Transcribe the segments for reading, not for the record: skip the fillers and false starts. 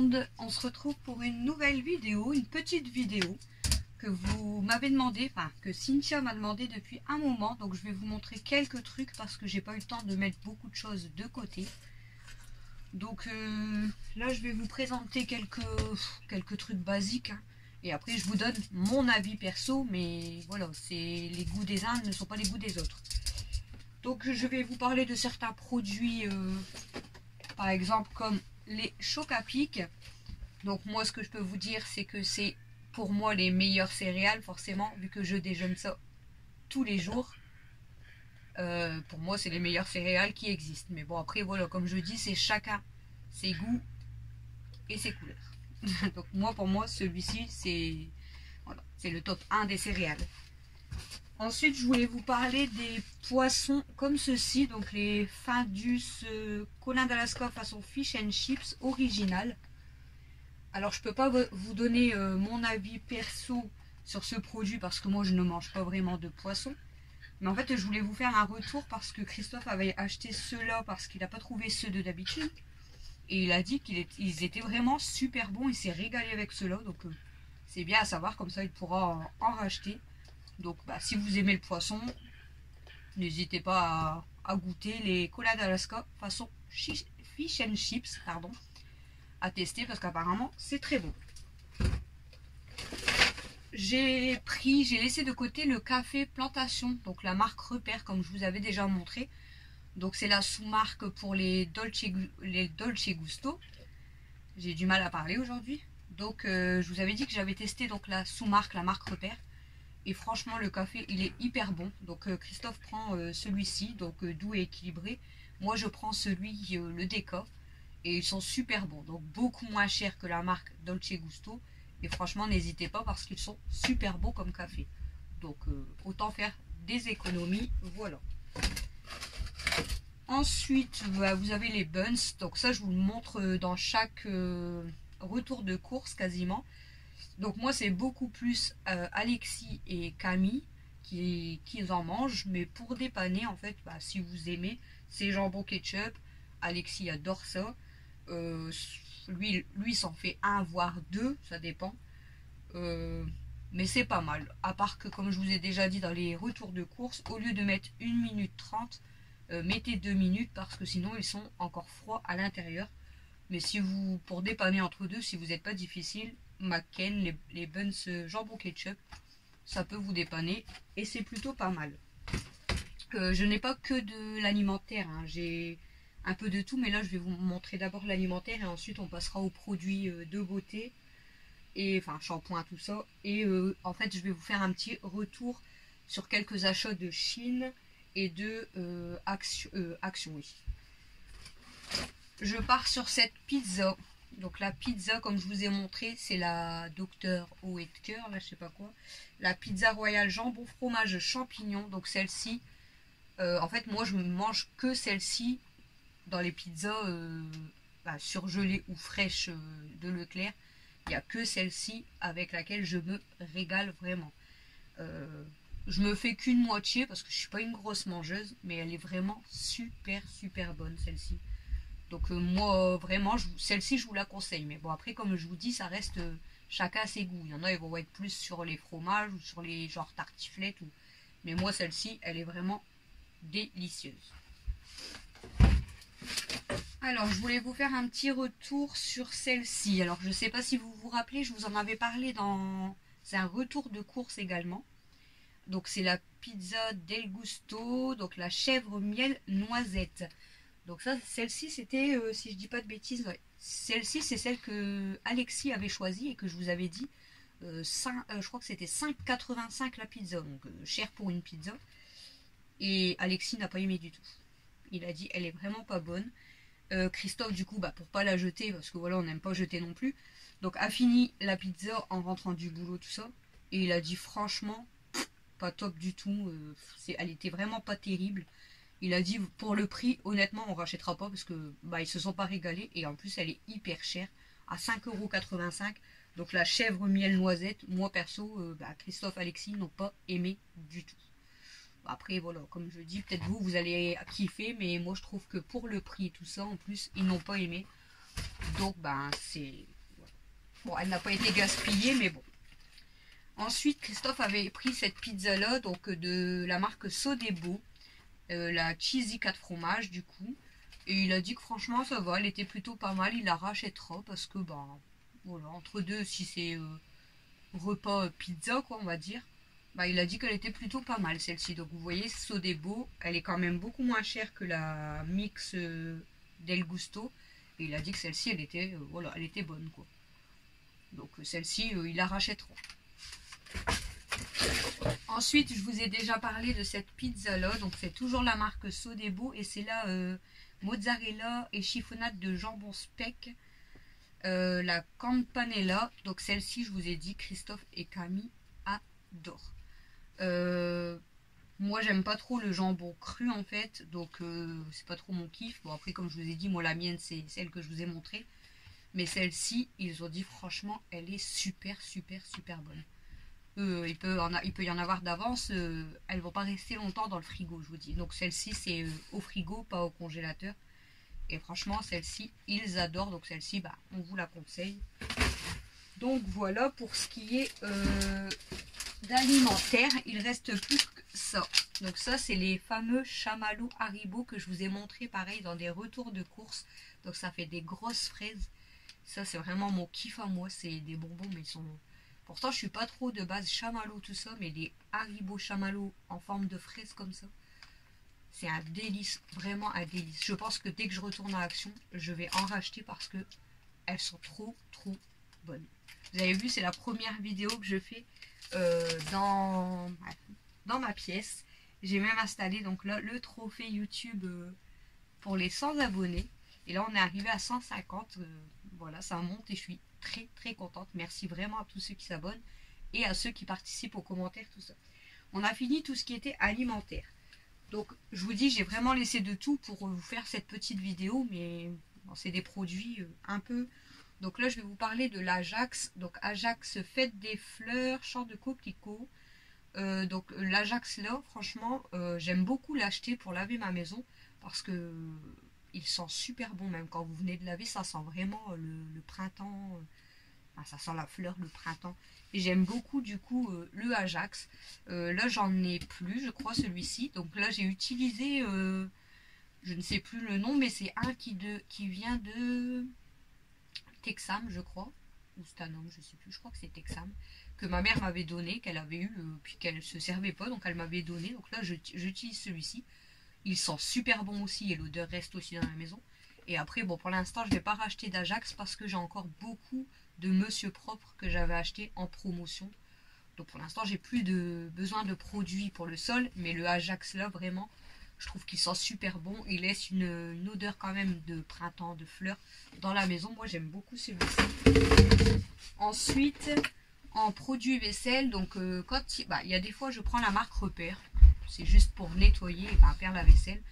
monde, on se retrouve pour une nouvelle vidéo, une petite vidéo que vous m'avez demandé, enfin que Cynthia m'a demandé depuis un moment. Donc je vais vous montrer quelques trucs parce que j'ai pas eu le temps de mettre beaucoup de choses de côté. Donc là je vais vous présenter quelques trucs basiques, hein. Et après je vous donne mon avis perso, mais voilà, c'est les goûts des uns ne sont pas les goûts des autres. Donc je vais vous parler de certains produits, par exemple comme les chocs à pic. Donc moi ce que je peux vous dire c'est que c'est pour moi les meilleures céréales, forcément, vu que je déjeune ça tous les jours. Pour moi c'est les meilleures céréales qui existent. Mais bon, après voilà, comme je dis, c'est chacun ses goûts et ses couleurs. Donc moi, pour moi, celui-ci c'est voilà, c'est le top 1 des céréales. Ensuite je voulais vous parler des poissons comme ceci, donc les Findus Colin d'Alaska façon fish and chips original. Alors je peux pas vous donner mon avis perso sur ce produit parce que moi je ne mange pas vraiment de poisson. Mais en fait je voulais vous faire un retour parce que Christophe avait acheté ceux-là parce qu'il n'a pas trouvé ceux de d'habitude. Et il a dit qu'ils étaient vraiment super bons, il s'est régalé avec ceux-là. Donc c'est bien à savoir, comme ça il pourra en racheter. Donc bah, si vous aimez le poisson, n'hésitez pas à goûter les Cola d'Alaska façon fish and chips, pardon, à tester parce qu'apparemment c'est très bon. J'ai laissé de côté le café Plantation, donc la marque Repère, comme je vous avais déjà montré. Donc c'est la sous-marque pour les Dolce Gusto. J'ai du mal à parler aujourd'hui. Donc je vous avais dit que j'avais testé donc la sous-marque, la marque Repère. Et franchement le café il est hyper bon. Donc Christophe prend celui-ci, donc doux et équilibré. Moi je prends celui, le Déca. Et ils sont super bons, donc beaucoup moins chers que la marque Dolce Gusto. Et franchement n'hésitez pas parce qu'ils sont super bons comme café. Donc autant faire des économies, voilà. Ensuite bah, vous avez les buns. Donc ça je vous le montre dans chaque retour de course quasiment. Donc moi c'est beaucoup plus Alexis et Camille qui en mangent. Mais pour dépanner en fait, bah, si vous aimez, c'est jambon ketchup. Alexis adore ça. Lui s'en fait un voire deux, ça dépend. Mais c'est pas mal. À part que comme je vous ai déjà dit dans les retours de course, au lieu de mettre 1 minute 30, mettez 2 minutes parce que sinon ils sont encore froids à l'intérieur. Mais si vous, pour dépanner entre deux, si vous n'êtes pas difficile, McCain, les buns jambon ketchup, ça peut vous dépanner et c'est plutôt pas mal. Je n'ai pas que de l'alimentaire, hein. J'ai un peu de tout, mais là je vais vous montrer d'abord l'alimentaire et ensuite on passera aux produits de beauté et enfin shampoing, tout ça. Et en fait je vais vous faire un petit retour sur quelques achats de Chine et de Action, oui. Je pars sur cette pizza. Donc la pizza, comme je vous ai montré, c'est la Dr Oetker, là je sais pas quoi. La pizza royale jambon fromage champignon. Donc celle-ci, en fait moi je ne mange que celle-ci dans les pizzas bah, surgelées ou fraîches de Leclerc. Il n'y a que celle-ci avec laquelle je me régale vraiment. Je me fais qu'une moitié parce que je suis pas une grosse mangeuse, mais elle est vraiment super bonne celle-ci. Donc moi vraiment celle-ci je vous la conseille. Mais bon après comme je vous dis, ça reste chacun à ses goûts. Il y en a ils vont être plus sur les fromages ou sur les genre tartiflettes ou... Mais moi celle-ci elle est vraiment délicieuse. Alors je voulais vous faire un petit retour sur celle-ci. Alors je sais pas si vous vous rappelez, je vous en avais parlé dans un retour de course également. Donc c'est la pizza del gusto, donc la chèvre miel noisette. Donc ça, celle-ci c'était, si je dis pas de bêtises, ouais. Celle-ci c'est celle que Alexis avait choisie et que je vous avais dit, je crois que c'était 5,85 la pizza, donc cher pour une pizza. Et Alexis n'a pas aimé du tout. Il a dit elle est vraiment pas bonne. Christophe du coup, bah, pour pas la jeter, parce que voilà on n'aime pas jeter non plus, donc a fini la pizza en rentrant du boulot tout ça. Et il a dit franchement, pas top du tout, elle était vraiment pas terrible. Il a dit pour le prix, honnêtement, on rachètera pas parce que bah, ils se sont pas régalés et en plus elle est hyper chère à 5,85 €. Donc la chèvre miel noisette, moi perso, bah, Christophe, Alexis n'ont pas aimé du tout. Après voilà, comme je dis, peut-être vous allez kiffer, mais moi je trouve que pour le prix et tout ça, en plus ils n'ont pas aimé. Donc ben Bon, elle n'a pas été gaspillée, mais bon. Ensuite, Christophe avait pris cette pizza-là, donc de la marque Sodebo, la Cheesy 4 fromages, du coup. Et il a dit que franchement, ça va, elle était plutôt pas mal, il la rachètera, parce que, ben, voilà, entre deux, si c'est repas pizza, quoi, on va dire, bah, il a dit qu'elle était plutôt pas mal, celle-ci. Donc, vous voyez, Sodebo, elle est quand même beaucoup moins chère que la Mix Del Gusto. Et il a dit que celle-ci, elle était, voilà, elle était bonne, quoi. Donc, celle-ci, il la rachètera. Ensuite, je vous ai déjà parlé de cette pizza-là. Donc, c'est toujours la marque Sodebo. Et c'est la mozzarella et chiffonnade de jambon speck. La campanella. Donc, celle-ci, je vous ai dit, Christophe et Camille adorent. Moi, j'aime pas trop le jambon cru, en fait. Donc, c'est pas trop mon kiff. Bon, après, comme je vous ai dit, moi, la mienne, c'est celle que je vous ai montrée. Mais celle-ci, ils ont dit, franchement, elle est super, super, super bonne. Il peut y en avoir d'avance, elles vont pas rester longtemps dans le frigo, je vous dis. Donc celle-ci, c'est au frigo, pas au congélateur. Et franchement, celle-ci, ils adorent. Donc celle-ci, bah, on vous la conseille. Donc voilà pour ce qui est d'alimentaire. Il reste plus que ça. Donc ça, c'est les fameux chamallows Haribo que je vous ai montré, pareil, dans des retours de course. Donc ça fait des grosses fraises. Ça, c'est vraiment mon kiff à moi. C'est des bonbons, mais ils sont... Pourtant, je suis pas trop de base chamallow, tout ça, mais les Haribo chamallow en forme de fraise comme ça, c'est un délice, vraiment un délice. Je pense que dès que je retourne à Action, je vais en racheter parce que elles sont trop, trop bonnes. Vous avez vu, c'est la première vidéo que je fais dans ma pièce. J'ai même installé donc là le trophée YouTube pour les 100 abonnés. Et là, on est arrivé à 150. Voilà, ça monte et je suis très très contente. Merci vraiment à tous ceux qui s'abonnent et à ceux qui participent aux commentaires, tout ça. On a fini tout ce qui était alimentaire. Donc, je vous dis, j'ai vraiment laissé de tout pour vous faire cette petite vidéo, mais bon, c'est des produits un peu... Donc là, je vais vous parler de l'Ajax. Donc, Ajax Fête des Fleurs, Champ de Coquelicot. Donc, l'Ajax là, franchement, j'aime beaucoup l'acheter pour laver ma maison parce que il sent super bon, même quand vous venez de laver, ça sent vraiment le printemps, ça sent la fleur, le printemps. Et j'aime beaucoup du coup le Ajax. Là j'en ai plus, je crois, celui-ci. Donc là j'ai utilisé, je ne sais plus le nom, mais c'est un qui vient de Texam, je crois. Ou Stanum, je ne sais plus, je crois que c'est Texam. Que ma mère m'avait donné, qu'elle avait eu, puis qu'elle ne se servait pas, donc elle m'avait donné. Donc là j'utilise celui-ci. Il sent super bon aussi et l'odeur reste aussi dans la maison. Et après, bon, pour l'instant, je ne vais pas racheter d'Ajax parce que j'ai encore beaucoup de Monsieur Propre que j'avais acheté en promotion. Donc pour l'instant, j'ai plus besoin de produits pour le sol. Mais le Ajax là, vraiment, je trouve qu'il sent super bon. Il laisse une odeur quand même de printemps, de fleurs dans la maison. Moi, j'aime beaucoup celui-ci. Ensuite, en produits vaisselle, donc quand il y a des fois, je prends la marque Repère. C'est juste pour nettoyer et faire la vaisselle.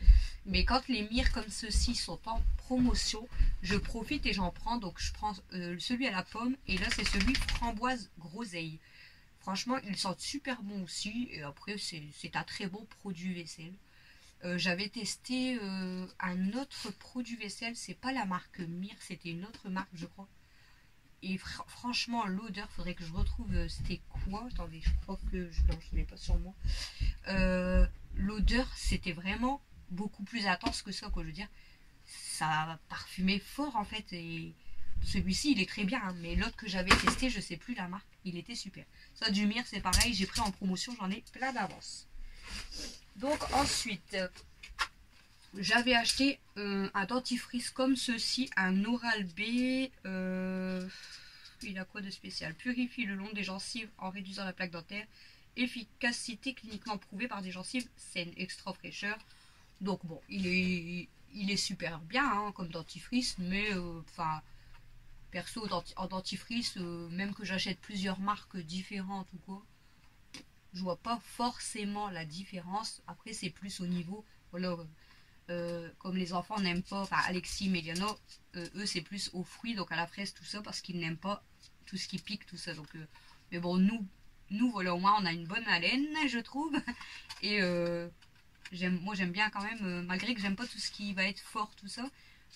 Mais quand les mires comme ceux-ci sont en promotion, je profite et j'en prends. Donc je prends celui à la pomme et là c'est celui framboise groseille. Franchement, ils sentent super bon aussi. Et après, c'est un très bon produit vaisselle. J'avais testé un autre produit vaisselle. C'est pas la marque Mire, c'était une autre marque, je crois. Et franchement, l'odeur, faudrait que je retrouve c'était quoi. Attendez, je crois que non, je ne l'ai pas sur moi. L'odeur, c'était vraiment beaucoup plus intense que ça, quoi. Je veux dire, ça parfumait fort en fait. Et celui-ci, il est très bien, hein, mais l'autre que j'avais testé, je sais plus la marque, il était super. Ça, du Mire, c'est pareil, j'ai pris en promotion, j'en ai plein d'avance. Donc ensuite, j'avais acheté un dentifrice comme ceci, un Oral-B. Il a quoi de spécial? Purifie le long des gencives en réduisant la plaque dentaire. Efficacité cliniquement prouvée par des gencives saines, extra fraîcheur. Donc bon, il est super bien hein, comme dentifrice, mais perso en dentifrice, même que j'achète plusieurs marques différentes ou quoi, je vois pas forcément la différence. Après c'est plus au niveau, voilà, comme les enfants n'aiment pas, Alexis, Méliana, eux c'est plus aux fruits, donc à la fraise, tout ça, parce qu'ils n'aiment pas tout ce qui pique, tout ça. Donc, mais bon, nous voilà, au moins on a une bonne haleine, je trouve. Et moi j'aime bien quand même, malgré que j'aime pas tout ce qui va être fort, tout ça.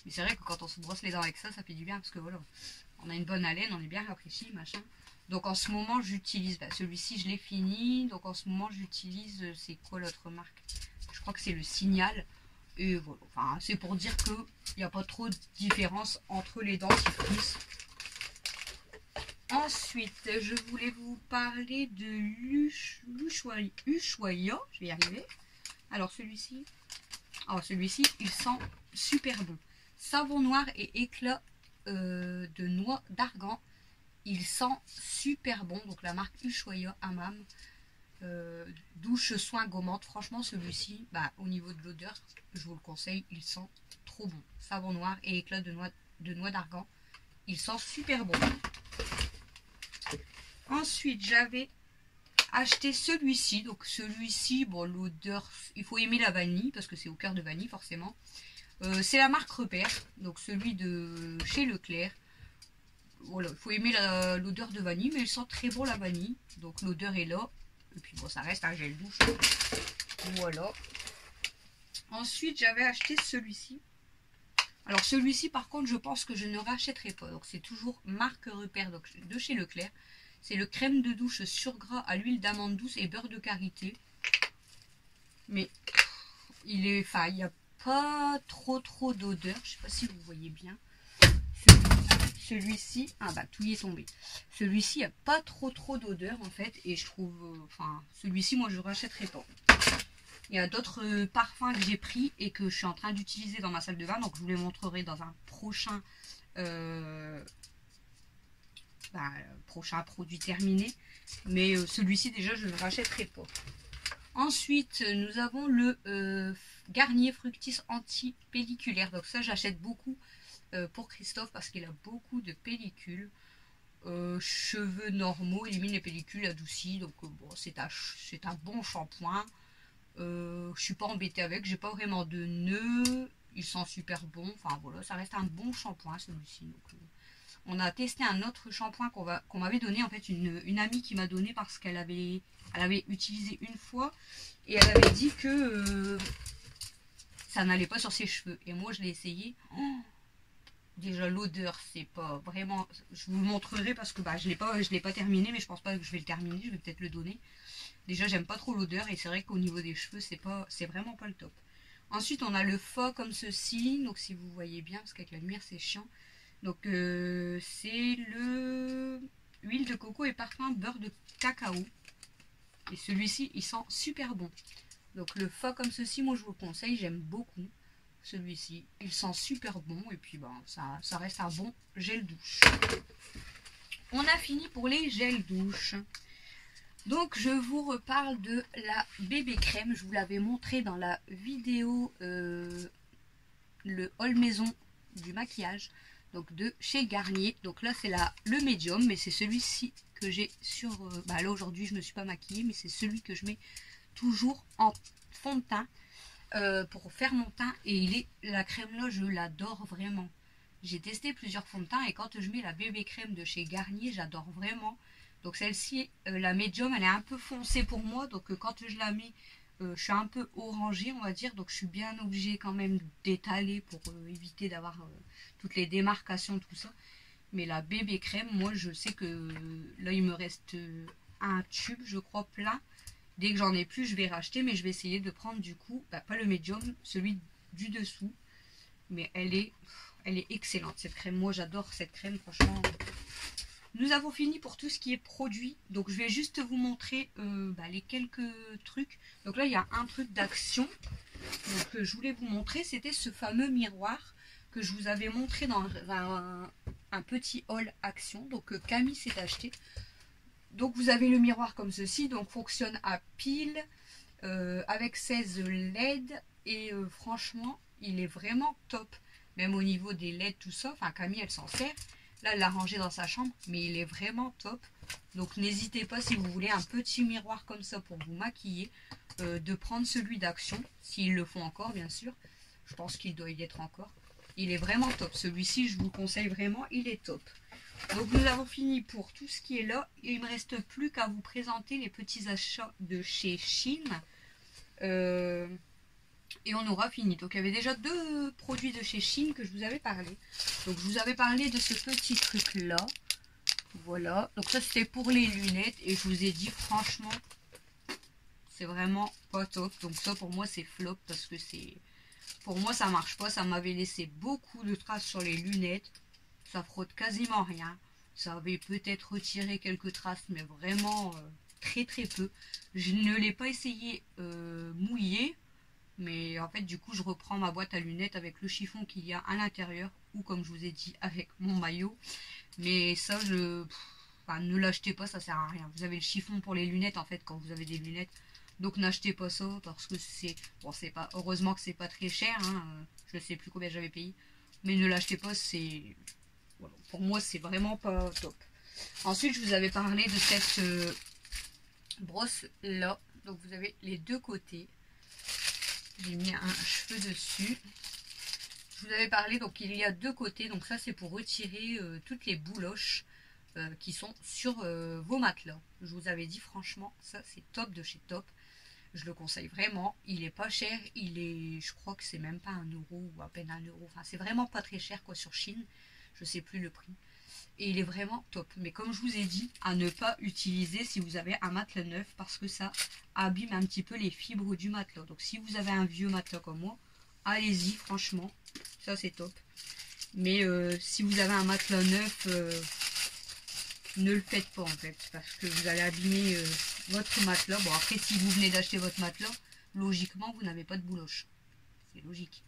Mais c'est vrai que quand on se brosse les dents avec ça, ça fait du bien, parce que voilà, On a une bonne haleine, on est bien rafraîchi, machin. Donc en ce moment, j'utilise, celui-ci, je l'ai fini. Donc en ce moment, j'utilise, c'est quoi l'autre marque? Je crois que c'est le Signal. Et voilà, enfin, c'est pour dire qu'il n'y a pas trop de différence entre les dentifrices. Ensuite, je voulais vous parler de Ushuaïa. Je vais y arriver. Alors celui-ci, il sent super bon. Savon noir et éclat de noix d'argan. Il sent super bon. Donc la marque Ushuaïa Hammam. Douche soin gommante. Franchement, celui-ci, au niveau de l'odeur, je vous le conseille. Il sent trop bon. Savon noir et éclat de noix d'argan. Il sent super bon. Ensuite, j'avais acheté celui-ci. Donc celui-ci, bon, l'odeur, il faut aimer la vanille parce que c'est au cœur de vanille forcément. C'est la marque Repère, donc celui de chez Leclerc. Voilà, il faut aimer l'odeur de vanille, mais il sent très bon la vanille. Donc l'odeur est là. Et puis bon, ça reste un gel douche. Voilà. Ensuite, j'avais acheté celui-ci. Alors celui-ci, par contre, je pense que je ne rachèterai pas. Donc c'est toujours marque Repère, donc de chez Leclerc. C'est le crème de douche sur gras à l'huile d'amande douce et beurre de karité. Mais il n'y a pas trop d'odeur. Je ne sais pas si vous voyez bien. Celui-ci, tout y est tombé. Celui-ci, il n'y a pas trop d'odeur en fait. Et je trouve, celui-ci, moi, je ne rachèterai pas. Il y a d'autres parfums que j'ai pris et que je suis en train d'utiliser dans ma salle de bain. Donc, je vous les montrerai dans un prochain produit terminé. Mais celui-ci, déjà, je ne le rachèterai pas. Ensuite, nous avons le Garnier Fructis anti-pelliculaire. Donc ça, j'achète beaucoup pour Christophe parce qu'il a beaucoup de pellicules. Cheveux normaux, élimine les pellicules, adoucis. Donc bon, c'est un bon shampoing. Je suis pas embêtée avec, j'ai pas vraiment de nœuds. Il sent super bon. Enfin voilà, ça reste un bon shampoing celui-ci. On a testé un autre shampoing qu'on m'avait donné, en fait, une amie qui m'a donné parce qu'elle avait utilisé une fois et elle avait dit que ça n'allait pas sur ses cheveux. Et moi, je l'ai essayé. Déjà, l'odeur, c'est pas vraiment... Je vous le montrerai parce que je l'ai pas terminé, mais je pense pas que je vais le terminer. Je vais peut-être le donner. Déjà, j'aime pas trop l'odeur et c'est vrai qu'au niveau des cheveux, c'est vraiment pas le top. Ensuite, on a le faux comme ceci. Donc, si vous voyez bien, parce qu'avec la lumière, c'est chiant. Donc c'est le huile de coco et parfum beurre de cacao. Et celui-ci, il sent super bon. Donc le faux comme ceci, moi je vous le conseille, j'aime beaucoup. Celui-ci, il sent super bon. Et puis ça reste un bon gel douche. On a fini pour les gels douche. Donc je vous reparle de la bébé crème. Je vous l'avais montré dans la vidéo le haul maison du maquillage. Donc de chez Garnier. Donc là c'est le médium, mais c'est celui-ci que j'ai sur... là aujourd'hui je ne me suis pas maquillée, mais c'est celui que je mets toujours en fond de teint pour faire mon teint. Et la crème là, je l'adore vraiment. J'ai testé plusieurs fonds de teint et quand je mets la bébé crème de chez Garnier, j'adore vraiment. Donc celle-ci, la médium, elle est un peu foncée pour moi. Donc quand je la mets, je suis un peu orangée, on va dire. Donc je suis bien obligée quand même d'étaler pour éviter d'avoir toutes les démarcations, tout ça. Mais la bébé crème, moi je sais que là il me reste un tube, je crois, plein. Dès que j'en ai plus, je vais racheter, mais je vais essayer de prendre du coup, pas le médium, celui du dessous. Mais elle est excellente cette crème. Moi j'adore cette crème, franchement. Nous avons fini pour tout ce qui est produit. Donc je vais juste vous montrer les quelques trucs. Donc là il y a un truc d'action. Donc je voulais vous montrer, c'était ce fameux miroir que je vous avais montré dans un petit haul action. Donc Camille s'est acheté. Donc vous avez le miroir comme ceci. Donc fonctionne à pile avec 16 LED. Et franchement il est vraiment top. Même au niveau des LED tout ça. Enfin Camille elle s'en sert. Là, elle l'a rangé dans sa chambre, mais il est vraiment top. Donc, n'hésitez pas, si vous voulez un petit miroir comme ça pour vous maquiller, de prendre celui d'Action, s'ils le font encore, bien sûr. Je pense qu'il doit y être encore. Il est vraiment top. Celui-ci, je vous le conseille vraiment, il est top. Donc, nous avons fini pour tout ce qui est là. Il ne me reste plus qu'à vous présenter les petits achats de chez Shein. Et on aura fini. Donc il y avait déjà 2 produits de chez Shein que je vous avais parlé. Donc je vous avais parlé de ce petit truc là. Voilà. Donc ça c'était pour les lunettes. Et je vous ai dit franchement, c'est vraiment pas top. Donc ça pour moi c'est flop parce que c'est... Pour moi ça marche pas. Ça m'avait laissé beaucoup de traces sur les lunettes. Ça frotte quasiment rien. Ça avait peut-être retiré quelques traces, mais vraiment très très peu. Je ne l'ai pas essayé mouillé. Mais en fait, du coup, je reprends ma boîte à lunettes avec le chiffon qu'il y a à l'intérieur, ou comme je vous ai dit, avec mon maillot. Mais ça, enfin, ne l'achetez pas, ça sert à rien. Vous avez le chiffon pour les lunettes, en fait, quand vous avez des lunettes. Donc n'achetez pas ça, parce que c'est... Bon, c'est pas... Heureusement que c'est pas très cher, hein. Je ne sais plus combien j'avais payé. Mais ne l'achetez pas, c'est... Voilà. Pour moi, c'est vraiment pas top. Ensuite, je vous avais parlé de cette brosse-là. Donc vous avez les 2 côtés. J'ai mis un cheveu dessus. Je vous avais parlé, donc il y a 2 côtés. Donc ça c'est pour retirer toutes les bouloches qui sont sur vos matelas. Je vous avais dit franchement, ça c'est top de chez Top. Je le conseille vraiment. Il est pas cher. Il est, je crois que c'est même pas 1 euro ou à peine 1 euro. Enfin c'est vraiment pas très cher quoi sur Shein. Je sais plus le prix. Et il est vraiment top. Mais comme je vous ai dit, à ne pas utiliser si vous avez un matelas neuf parce que ça abîme un petit peu les fibres du matelas. Donc si vous avez un vieux matelas comme moi, allez-y franchement, ça c'est top. Mais si vous avez un matelas neuf, ne le faites pas en fait parce que vous allez abîmer votre matelas. Bon après si vous venez d'acheter votre matelas, logiquement vous n'avez pas de bouloche. C'est logique.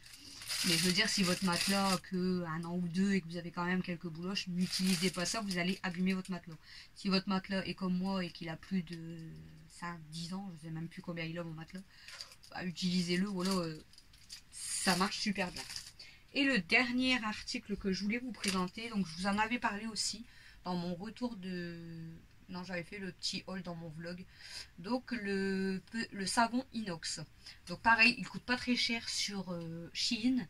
Mais je veux dire, si votre matelas a que 1 an ou 2 et que vous avez quand même quelques bouloches, n'utilisez pas ça, vous allez abîmer votre matelas. Si votre matelas est comme moi et qu'il a plus de 5-10 ans, je ne sais même plus combien il a mon matelas, bah, utilisez-le, voilà, ça marche super bien. Et le dernier article que je voulais vous présenter, donc je vous en avais parlé aussi dans mon retour de... Non, j'avais fait le petit haul dans mon vlog. Donc le savon inox. Donc pareil, il coûte pas très cher sur Shein.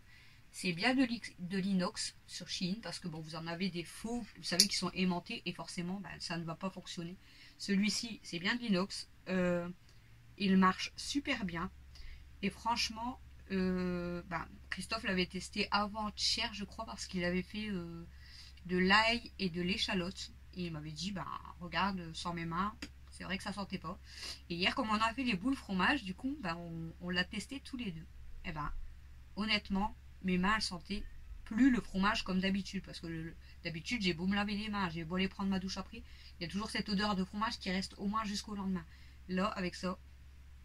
C'est bien de l'inox sur Shein parce que bon, vous en avez des faux, vous savez, qui sont aimantés et forcément, bah, ça ne va pas fonctionner. Celui-ci, c'est bien de l'inox. Il marche super bien. Et franchement, bah, Christophe l'avait testé avant-hier, je crois, parce qu'il avait fait de l'ail et de l'échalote. Et il m'avait dit, bah regarde, sans mes mains, c'est vrai que ça sentait pas. Et hier, comme on a fait les boules fromage, du coup, bah, on l'a testé tous les deux. Et ben, honnêtement, mes mains, elles sentaient plus le fromage comme d'habitude. Parce que d'habitude, j'ai beau me laver les mains, j'ai beau aller prendre ma douche après, il y a toujours cette odeur de fromage qui reste au moins jusqu'au lendemain. Là, avec ça,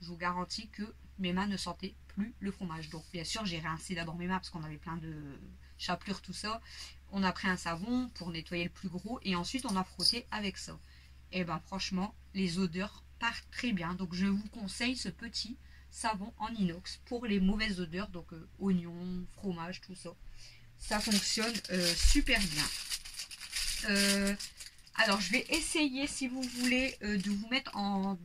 je vous garantis que mes mains ne sentaient plus le fromage. Donc, bien sûr, j'ai rincé d'abord mes mains parce qu'on avait plein de chapelures, tout ça. On a pris un savon pour nettoyer le plus gros et ensuite on a frotté avec ça. Et ben franchement, les odeurs partent très bien. Donc je vous conseille ce petit savon en inox pour les mauvaises odeurs, donc oignons, fromage, tout ça. Ça fonctionne super bien. Alors je vais essayer, si vous voulez, de vous mettre en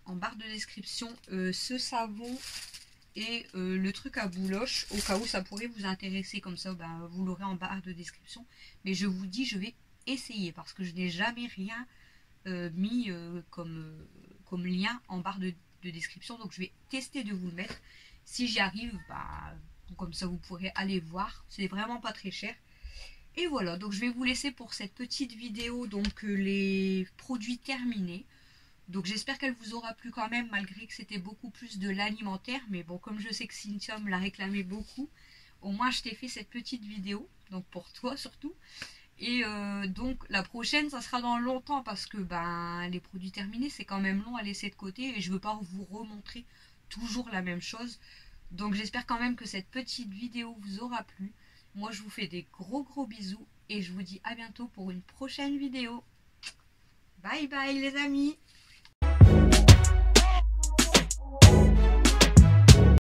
barre de description ce savon et le truc à bouloche, au cas où ça pourrait vous intéresser, comme ça ben, vous l'aurez en barre de description. Mais je vous dis, je vais essayer parce que je n'ai jamais rien mis comme lien en barre de description. Donc je vais tester de vous le mettre. Si j'y arrive, bah, comme ça vous pourrez aller voir. C'est vraiment pas très cher. Et voilà, donc je vais vous laisser pour cette petite vidéo, donc les produits terminés. Donc j'espère qu'elle vous aura plu quand même, malgré que c'était beaucoup plus de l'alimentaire. Mais bon, comme je sais que Cynthia me l'a réclamé beaucoup, au moins je t'ai fait cette petite vidéo, donc pour toi surtout. Et donc la prochaine, ça sera dans longtemps parce que ben les produits terminés, c'est quand même long à laisser de côté. Et je veux pas vous remontrer toujours la même chose. Donc j'espère quand même que cette petite vidéo vous aura plu. Moi je vous fais des gros bisous et je vous dis à bientôt pour une prochaine vidéo. Bye bye les amis!